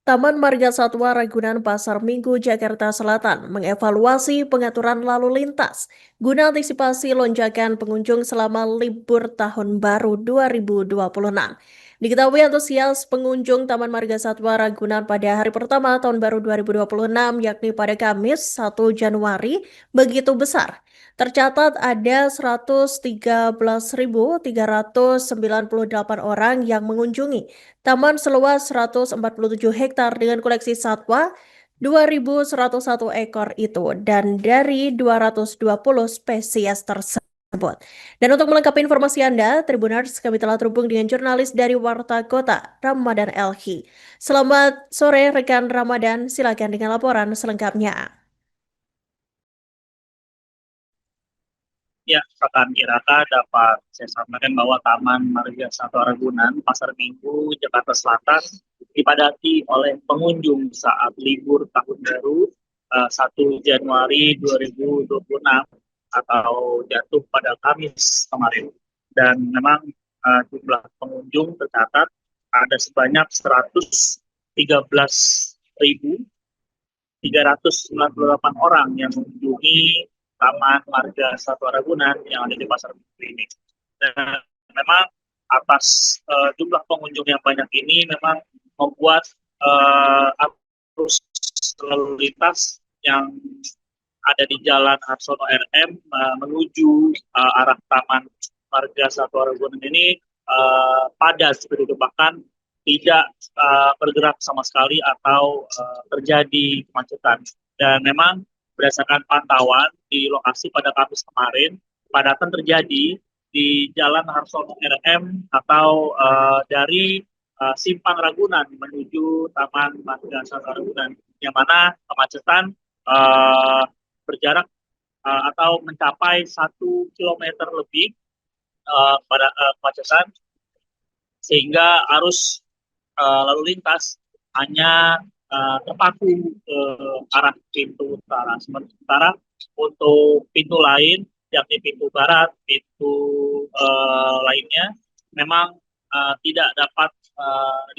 Taman Marga Satwa Ragunan Pasar Minggu, Jakarta Selatan mengevaluasi pengaturan lalu lintas guna antisipasi lonjakan pengunjung selama libur Tahun Baru 2026. Diketahui antusias pengunjung Taman Marga Satwa Ragunan pada hari pertama Tahun Baru 2026, yakni pada Kamis 1 Januari, begitu besar. Tercatat ada 113.398 orang yang mengunjungi taman seluas 147 hektar dengan koleksi satwa 2.101 ekor itu dan dari 220 spesies tersebut. Dan untuk melengkapi informasi Anda, Tribuners, kami telah terhubung dengan jurnalis dari Warta Kota, Ramadan Elhi. Selamat sore rekan Ramadan, silakan dengan laporan selengkapnya. Ya, rekan Iraka dapat saya sampaikan bahwa Taman Marga Satwa Ragunan, Pasar Minggu, Jakarta Selatan dipadati oleh pengunjung saat libur Tahun Baru 1 Januari 2026 atau jatuh pada Kamis kemarin. Dan memang jumlah pengunjung tercatat ada sebanyak 113.398 orang yang mengunjungi Taman Marga Satwa Ragunan yang ada di Pasar Minggu ini. Dan memang atas jumlah pengunjung yang banyak ini memang membuat arus lalu lintas yang ada di Jalan Harsono RM menuju arah Taman Marga Satwa Ragunan ini padat seperti itu, bahkan tidak bergerak sama sekali atau terjadi kemacetan. Dan memang berdasarkan pantauan di lokasi pada Kamis kemarin, padatan terjadi di Jalan Harsono RM atau dari Simpang Ragunan menuju Taman Marga Satwa Ragunan, yang mana kemacetan berjarak atau mencapai 1 kilometer lebih pada kemacetan, sehingga arus lalu lintas hanya terpaku ke arah pintu utara. Sementara untuk pintu lain, yakni pintu barat, pintu lainnya, memang tidak dapat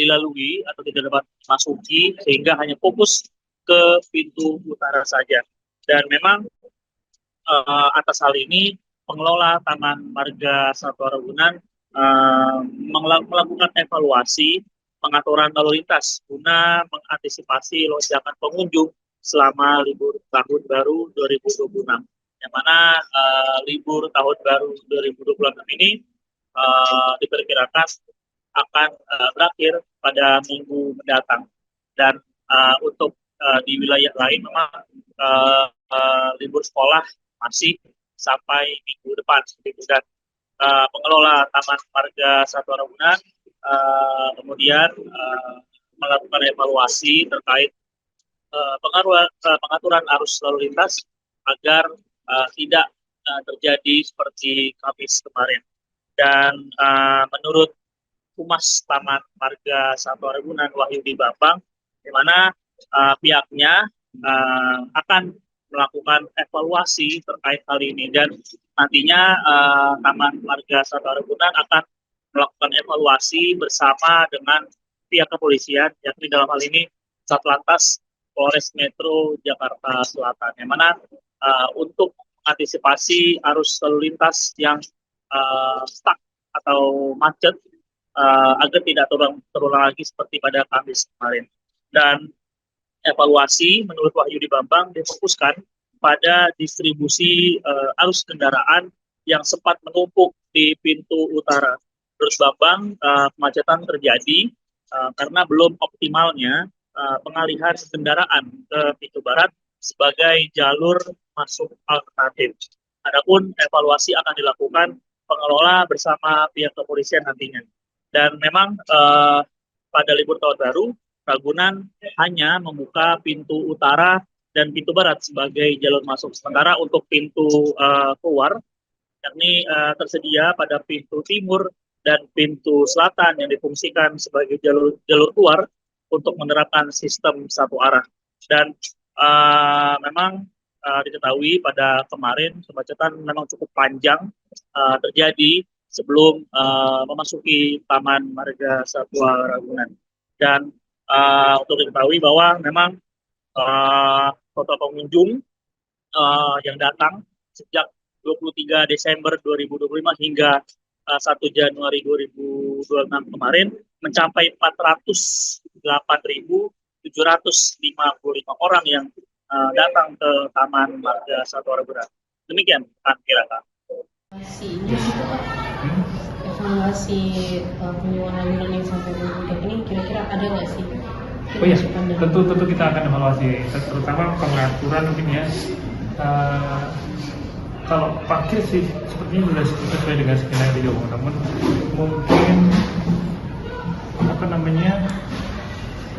dilalui atau tidak dapat masuki, sehingga hanya fokus ke pintu utara saja. Dan memang atas hal ini, pengelola Taman Marga Satwa Ragunan melakukan evaluasi pengaturan lalu lintas guna mengantisipasi lonjakan pengunjung selama libur Tahun Baru 2026. Yang mana libur Tahun Baru 2026 ini diperkirakan akan berakhir pada minggu mendatang. Dan untuk di wilayah lain memang libur sekolah masih sampai minggu depan. Dan pengelola Taman Marga Satwa Ragunan kemudian melakukan evaluasi terkait pengaturan arus lalu lintas agar tidak terjadi seperti Kamis kemarin. Dan menurut Humas Taman Marga Satwa Ragunan, Wahyudi Bambang, di mana pihaknya akan melakukan evaluasi terkait hal ini, dan nantinya Taman Marga Satwa Ragunan akan melakukan evaluasi bersama dengan pihak kepolisian, yakni dalam hal ini Satlantas Polres Metro Jakarta Selatan, yang mana untuk mengantisipasi arus lalu lintas yang stuck atau macet agar tidak terulang lagi seperti pada Kamis kemarin. Dan evaluasi menurut Wahyudi Bambang difokuskan pada distribusi arus kendaraan yang sempat menumpuk di pintu utara. Menurut Bambang, kemacetan terjadi karena belum optimalnya pengalihan kendaraan ke pintu barat sebagai jalur masuk alternatif. Adapun evaluasi akan dilakukan pengelola bersama pihak kepolisian nantinya. Dan memang pada libur Tahun Baru, Ragunan hanya membuka pintu utara dan pintu barat sebagai jalur masuk. Sementara untuk pintu keluar, yakni tersedia pada pintu timur dan pintu selatan yang difungsikan sebagai jalur keluar untuk menerapkan sistem satu arah. Dan memang diketahui pada kemarin kemacetan memang cukup panjang terjadi sebelum memasuki Taman Marga Satwa Ragunan. Dan untuk diketahui bahwa memang total pengunjung yang datang sejak 23 Desember 2025 hingga 1 Januari 2026 kemarin mencapai 408.755 orang yang datang ke Taman Marga Satwa Ragunan. Demikian, Kak Kirata. Evaluasinya itu Pak, evaluasi kunjungan Ragunan yang sampai Bodebek ini kira-kira ada nggak sih? Oh iya, tentu kita akan evaluasi, terutama pengaturan mungkin ya. Kalau parkir sih sepertinya sudah sesuai dengan skenario, namun mungkin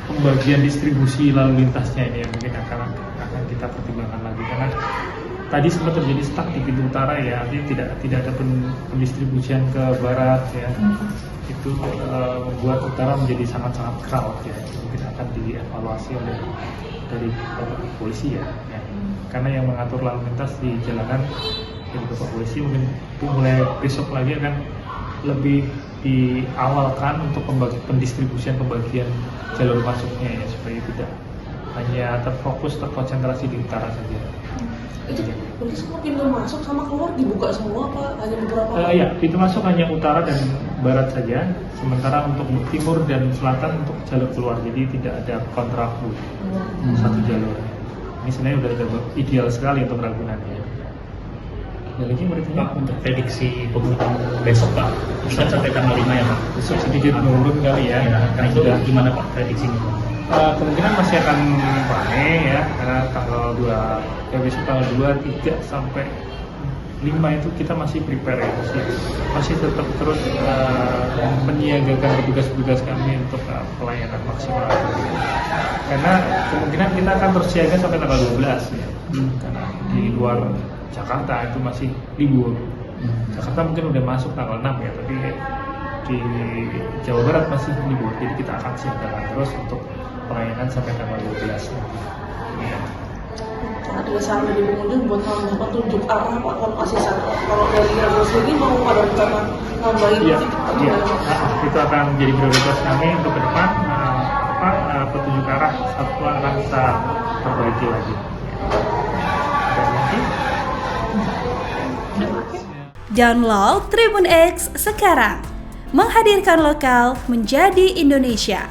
pembagian distribusi lalu lintasnya ini yang mungkin akan kita pertimbangkan lagi, karena tadi sempat terjadi stuck di pintu utara ya, artinya tidak ada pendistribusian ke barat ya. Itu membuat utara menjadi sangat-sangat crowd ya. Mungkin akan dievaluasi dari polisi ya. Karena yang mengatur lalu lintas di jalanan dari Bapak Polisi mungkin mulai besok lagi akan lebih diawalkan untuk pendistribusian pembagian jalur masuknya ya, supaya tidak hanya terkonsentrasi di utara saja. Itu berarti semua pintu masuk sama keluar dibuka semua Pak? Hanya beberapa? Ya, pintu masuk hanya utara dan barat saja, sementara untuk timur dan selatan untuk jalur keluar, jadi tidak ada kontraflow satu jalur. Ini sebenarnya sudah ideal sekali untuk Ragunan ya. Ada lagi berarti Untuk prediksi pengunjung besok Pak, bisa sampai tanggal 5 ya Pak? besok sedikit menurun kali ya. Nah, itu gimana Pak prediksinya? Kemungkinan masih akan ramai ya, karena besok tanggal 2, 3 sampai 5 itu kita masih prepare ya, masih tetap terus menyiagakan petugas-petugas kami untuk pelayanan maksimal. Karena kemungkinan kita akan bersiaga sampai tanggal 12 ya, karena di luar Jakarta itu masih libur. Jakarta mungkin udah masuk tanggal 6 ya, tapi di Jawa Barat masih libur, jadi kita akan siagakan terus untuk pelayanan sampai tanggal 12 ya. Ada saran dari pengunjung buat menambah tunjuk arah Pak, kalau dari Ragunan sendiri mau ada rencana nambahin Iya. Itu akan menjadi prioritas kami untuk ke depan. Petunjuk arah satwa akan kita perbaiki lagi. Dan lagi. Download Tribun X sekarang, menghadirkan lokal menjadi Indonesia.